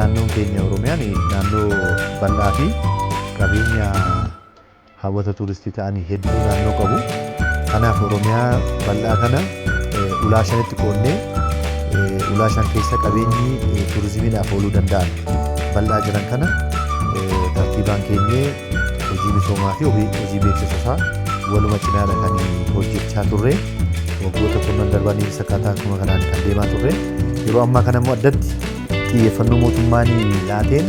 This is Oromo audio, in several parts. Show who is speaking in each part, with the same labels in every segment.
Speaker 1: naannoon keenya Oromiyaan naannoo bal'aa fi qabeenya hawwata tuuristii ta'anii hedduu naannoo qabu. Kanaaf Oromiyaa bal'aa kana ulaa shanitti qoonnee ulaa shan keessa qabeenyi tuurizimiidhaaf ooluu danda'an bal'aa jiran kana tartiibaan keenyee hojii misoomaa fi hojii beeksisuusaa waluma cinaadha kan hojjechaa turre. Waggoota kurnan darbanii sakkaataa akkuma kanaan kan deemaa turre. Yeroo ammaa kana immoo addatti xiyyeeffannoo mootummaan laateen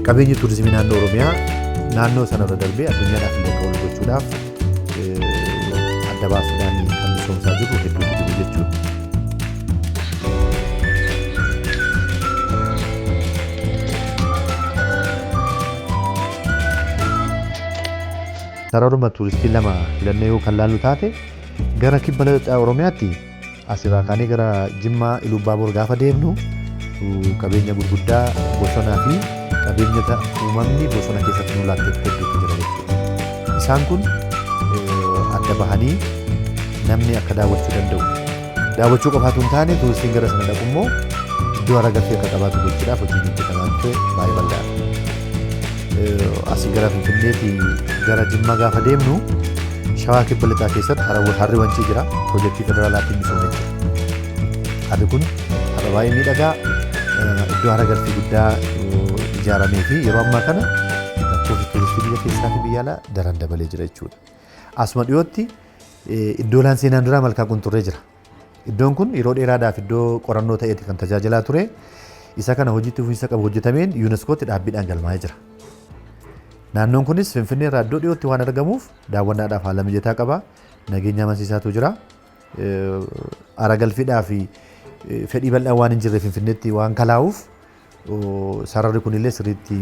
Speaker 1: qabeenyi tuurizimii naannoo Oromiyaa naannoo sanarra darbee addunyaadhaaf illee akka wal gochuudhaaf adda baasuudhaan kan misoomsaa jiru hedduutu jiru jechuudha. Sararuma tuuristii lama filannee yoo kan laallu taate gara kibba lixa Oromiyaatti asirraa kaanee gara Jimmaa Ilubaaboor gaafa deemnu qabeenya gurguddaa bosonaa fi qabeenyota uumamni bosona keessatti nu laatteef hedduutu jira jechuudha. Isaan kun adda bahanii namni akka daawwachuu danda'u. Daawwachuu qofaatu hin taane tuuristiin gara sana dhaqu immoo iddoo hara galfii akka qabaatu gochuudhaaf hojiin hojjetamaa ture baay'ee bal'aadha. Asii gara Finfinneetti gara Jimmaa gaafa deemnu Shawaa kibba lixaa keessatti harri wancii jira. Piroojeektii federaalaatiin misoomee jira. Harri kun harra baay'ee miidhagaa iddoo hara galfii guddaa ijaaramee fi yeroo ammaa kana lakkoofsi tuuristii biyya keessaa fi biyya alaa daran dabalee jira jechuudha. Asuma dhiyootti iddoo seenaan duraa malkaa qunxurree jira. Iddoon kun yeroo dheeraadhaaf iddoo qorannoo ta'eeti kan tajaajilaa ture. Isa kana hojiitti fufiinsa qabu hojjetameen yuuneeskootti dhaabbiidhaan galmaa'ee jira. Naannoon kunis Finfinnee irraa iddoo dhiyootti waan argamuuf daawwannaadhaaf haala mijataa qaba. Nageenya amansiisaatu jira. Hara galfiidhaa fi fedhii bal'aa waan hin jirre Finfinneetti waan kalaa'uuf sararri kunillee sirriitti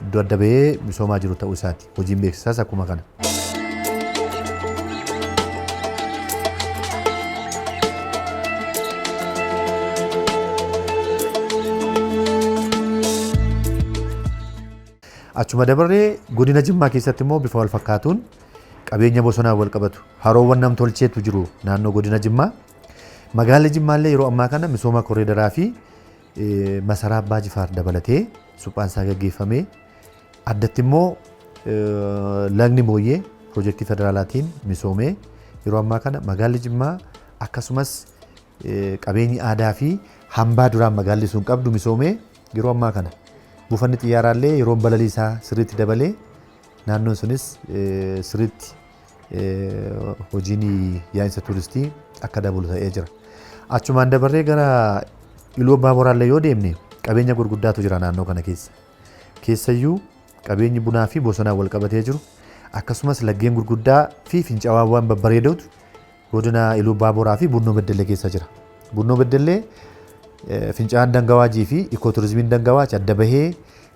Speaker 1: iddoo adda bahee misoomaa jiru ta'uu isaati. Hojiin beeksisaas akkuma kana. Achuma dabarree godina Jimmaa keessatti immoo bifa wal fakkaatuun qabeenya bosonaa wal qabatu haroowwan nam-tolcheetu jiru naannoo godina Jimmaa. Magaalli Jimmaallee yeroo ammaa kana misooma koriidaraa fi masaraa Abbaa Jifaar dabalatee suphaan isaa gaggeeffamee addatti immoo lagni Mooyyee piroojeektii federaalaatiin misoomee yeroo ammaa kana magaalli Jimmaa akkasumas qabeenyi aadaa fi hambaa duraan magaalli sun qabdu misoomee yeroo ammaa kana buufanni xiyyaaraallee yeroon balaliisaa sirriitti dabalee naannoon sunis sirriitti hojiin yaa'insa tuuristii akka dabalu ta'ee jira. Achumaan dabarree gara Ilubaabooraallee yoo deemne qabeenya gurguddaatu jira naannoo kana keessa. Keessayyuu qabeenyi bunaa fi bosonaa wal qabatee jiru akkasumas laggeen gurguddaa fi fincaa'aawwan babbareedootu godina Ilubaabooraa fi Bunnoo Beddellee keessa jira. Bunnoo Beddellee fincaa'aan Dangawaajii fi Turizimiin Dangawaaj adda bahee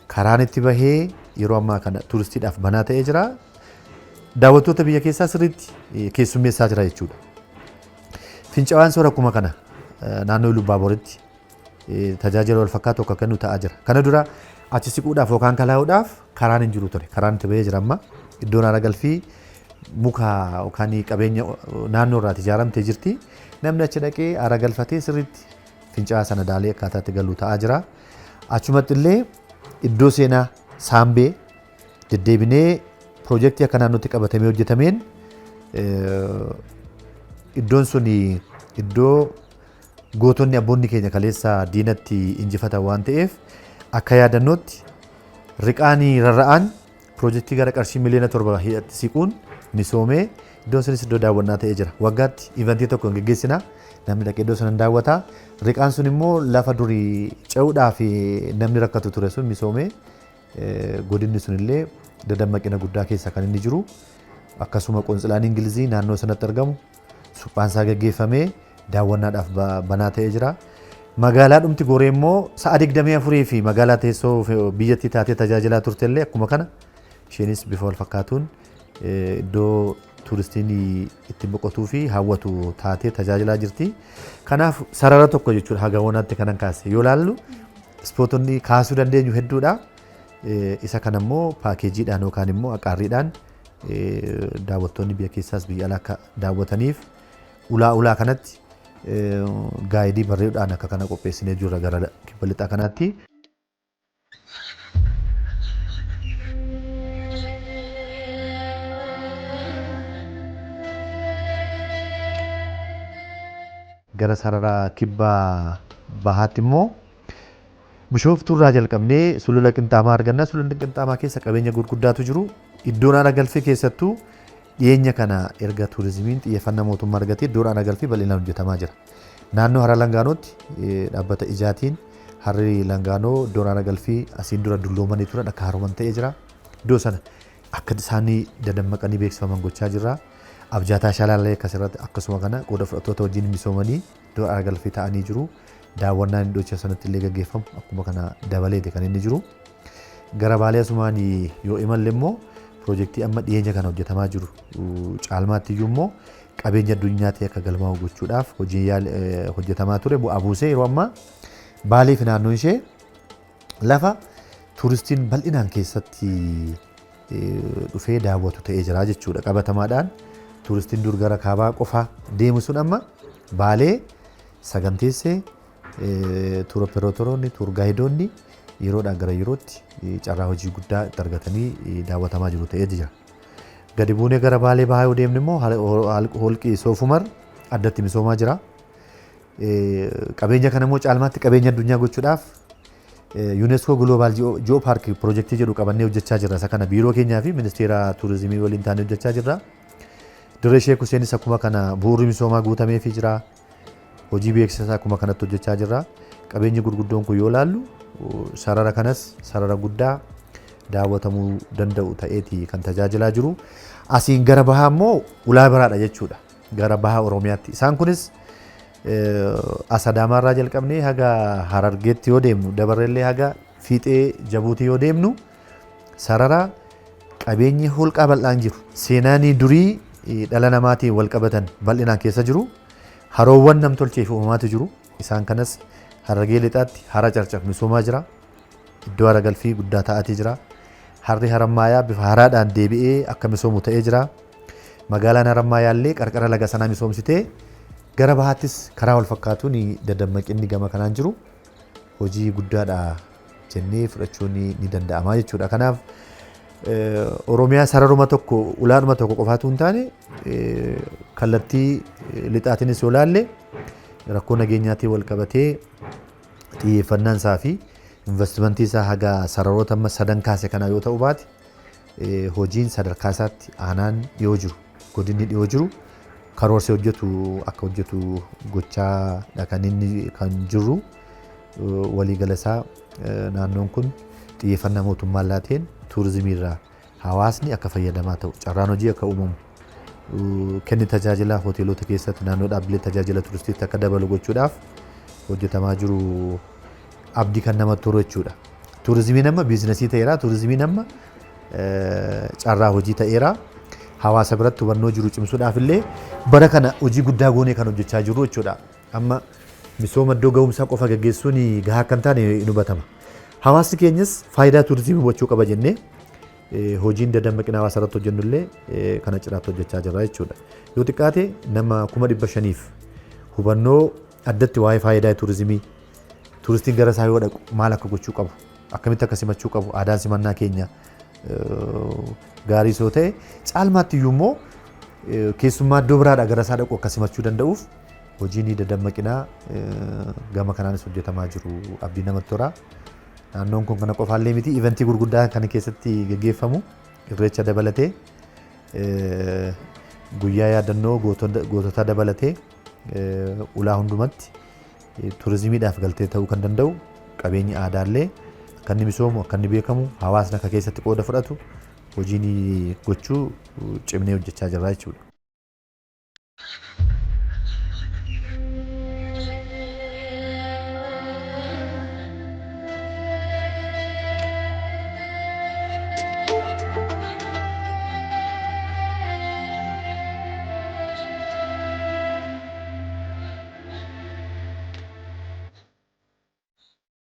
Speaker 1: karaan itti bahee yeroo ammaa kana tuuristiidhaaf banaa ta'ee jira. Daawwattoota biyya keessaa sirriitti keessummeessaa jira jechuudha. Fincaa'aan soora akkuma kana naannoo Ilubaabooritti tajaajila wal fakkaatu akka kennu ta'aa jira. Kana dura achi siquudhaaf yookaan kalaa'uudhaaf karaan hin jiru ture. Karaan itti bahee jira amma iddoon hara galfii muka yookaan qabeenya naannoo irraati ijaaramtee jirti. Namni achi dhaqee hara galfatee sirriitti fincaa'aa sana daalee akkaataatti galuu ta'aa jira. Achumatti illee iddoo seenaa Saambee deddeebinee piroojeektii akka naannootti qabatamee hojjetameen iddoon sun iddoo gootonni abboonni keenya kaleessa diinatti injifatan waan ta'eef akka yaadannootti riqaan rarra'aan piroojeektii gara qarshii miliyoona 7 siquun misoomee iddoon sunis iddoo daawwannaa ta'ee jira. Waggaatti ivantii tokko hin geggeessinaa. Namni dhaqee iddoo sana daawwata. Riqaan sun immoo lafa durii ce'uudhaaf namni rakkatu ture sun misoomee godinni sunillee dadammaqina guddaa keessa kan inni jiru. Akkasuma qoonsilaan Ingilizii naannoo sanatti argamu suphaan isaa gaggeeffamee daawwannaadhaaf banaa ta'ee jira. Magaalaa dhumti Gooree immoo sa'a 24 fi magaalaa teessoo biyyattii taatee tajaajilaa turtellee akkuma kana isheenis bifa wal fakkaatuun iddoo tuuristiin itti boqotuu fi hawwatu taatee tajaajilaa jirti. Kanaaf sarara tokko jechuudha haga wanaatti kanan kaase yoo laallu ispootonni kaasuu dandeenyu hedduudha. Isa kana immoo paakeejiidhaan yookaan immoo aqaarriidhaan daawwattoonni biyya keessaas biyya alaa akka daawwataniif ulaa kanatti gaayidii barreedhaan akka kana qopheessinee jirra gara kibba lixaa kanaatti. Gara sarara kibba bahaatti immoo Bishooftuurraa jalqabnee sulula Qinxaamaa arganna. Sululli Qinxaamaa keessa qabeenya gurguddaatu jiru. Iddoon aara galfii keessattuu dhiyeenya kana erga tuurizimiin xiyyeeffannaa mootummaa argatee iddoon aara galfii bal'inaan hojjetamaa jira. Naannoo hara Langaanootti dhaabbata ijaatiin harri Langaanoo iddoon aara galfii asiin dura dulloomanii turan akka haroman ta'ee jira. Iddoo sana akka isaanii dadammaqanii beeksifaman gochaa jirra. Abjaataa Shaalaallee akkasirratti akkasuma kana qooda fudhattoota wajjin misoomanii iddoon aara galfii ta'anii jiru. Daawwannaan iddoo sanatti illee gaggeeffamu akkuma kana dabaleeti kan inni jiru. Gara Baalee Asumaanii yoo imalle immoo piroojeektii amma dhiyeenya kana hojjetamaa jiru caalmaatti iyyuu immoo qabeenya addunyaatti akka galmaa'u gochuudhaaf hojii hojjetamaa ture bu'aa buusee yeroo ammaa Baalee fi naannoon ishee lafa tuuristiin bal'inaan keessatti dhufee daawwatu ta'ee jira jechuudha. Qabatamaadhaan tuuristiin dur gara kaabaa qofaa deemu sun amma Baalee saganteessee tuur opereetoroonni tuur gaayidoonni yeroodhaan gara yerootti carraa hojii guddaa itti argatanii daawwatamaa jiru ta'ee jira. Gadi buunee gara Baalee bahaa yoo deemne immoo holqii Soofumar addatti misoomaa jira. Qabeenya kana immoo caalmaatti qabeenya addunyaa gochuudhaaf UNESCO Global Geopark piroojeektii jedhu qabannee hojjechaa jirra. Isa kana biiroo keenyaa fi ministeera tuurizimii waliin taanee hojjechaa jirra. Dirree Sheek Huseenis akkuma kana bu'uurri misoomaa guutameefii jira. Hojii beeksisaa akkuma kanatti hojjechaa jirra. Qabeenyi gurguddoon kun yoo ilaallu sarara kanas sarara guddaa daawwatamuu danda'u ta'eeti kan tajaajilaa jiru. Asiin gara bahaa immoo ulaa biraadha jechuudha. Gara bahaa Oromiyaatti. Isaan kunis Asadaamaarraa jalqabnee haga Harargeetti yoo deemnu dabarreellee haga Fiixee Jabuutii yoo deemnu sarara qabeenyi holqaa bal'aan jiru. Seenaan durii dhala namaatiin wal qabatan bal'inaan keessa jiru. Haroowwan namtolchee fi uumamaatu jiru. Isaan kanas Harargee lixaatti hara Carcaf misoomaa jira. Iddoo aara galfii guddaa ta'atii jira. Harri Harammaayyaa bifa haraadhaan deebi'ee akka misoomu ta'ee jira. Magaalaan Harammaayyaa illee qarqara laga sanaa misoomsitee gara bahaattis karaa wal fakkaatuun dadammaqinni gama kanaan jiru hojii guddaadha jennee fudhachuun ni danda'ama jechuudha. Kanaaf Oromiyaa sararuma tokko ulaanuma tokko qofaatu hin taane kallattii lixaatiinis yoo ilaalle rakkoo nageenyaatiin wal qabatee xiyyeeffannaan isaa fi investimentii isaa haga sararoota amma sadan kaase kana yoo ta'u baate hojiin sadarkaa isaatti aanaan dhiyoo jiru godinni dhiyoo jiru karoorsee hojjetu akka hojjetu gochaadha kan inni kan jiru waliigala isaa naannoon kun xiyyeeffannaa mootummaan laateen tuurizimiirraa hawaasni akka fayyadamaa ta'u carraan hojii akka uumamu kenni tajaajila hoteelota keessatti naannoo dhaabbilee tajaajila tuuristiitti akka dabalu gochuudhaaf hojjetamaa jiru abdii kan namatti tolu jechuudha. Tuurizimiin amma biizinasii ta'eera. Tuurizimiin amma carraa hojii ta'eera. Hawaasa biratti hubannoo jiru cimsuudhaaf illee bara kana hojii guddaa goonee kan hojjechaa jiru jechuudha. Amma misooma iddoo ga'umsaa qofa gaggeessuun gahaa kan taane ni hubatama. Hawaasni keenyas faayidaa tuurizimii hubachuu qaba jennee hojiin dadammaqina hawaasa irratti hojjennu illee kana cinaatti hojjechaa jirra jechuudha. Yoo xiqqaate nama 500,000 hubannoo addatti waa'ee faayidaa tuurizimii tuuristiin gara isaa yoo dhaqu maal akka gochuu qabu akkamitti akka simachuu qabu aadaan simannaa keenya gaarii soo ta'e caalmaatti iyyuu immoo keessummaa iddoo biraadhaa gara isaa dhaqu akka simachuu danda'uuf hojiin dadammaqinaa gama kanaanis hojjetamaa jiru abdii namatti tola. Naannoon kun kana qofaallee miti iventii gurguddaa kan keessatti gaggeeffamu irreecha dabalatee guyyaa yaadannoo gootota dabalatee ulaa hundumatti tuurizimiidhaaf galtee ta'uu kan danda'u qabeenyi aadaallee akka inni misoomu akka inni beekamu hawaasni akka keessatti qooda fudhatu hojiin gochuu cimnee hojjechaa jirra jechuudha.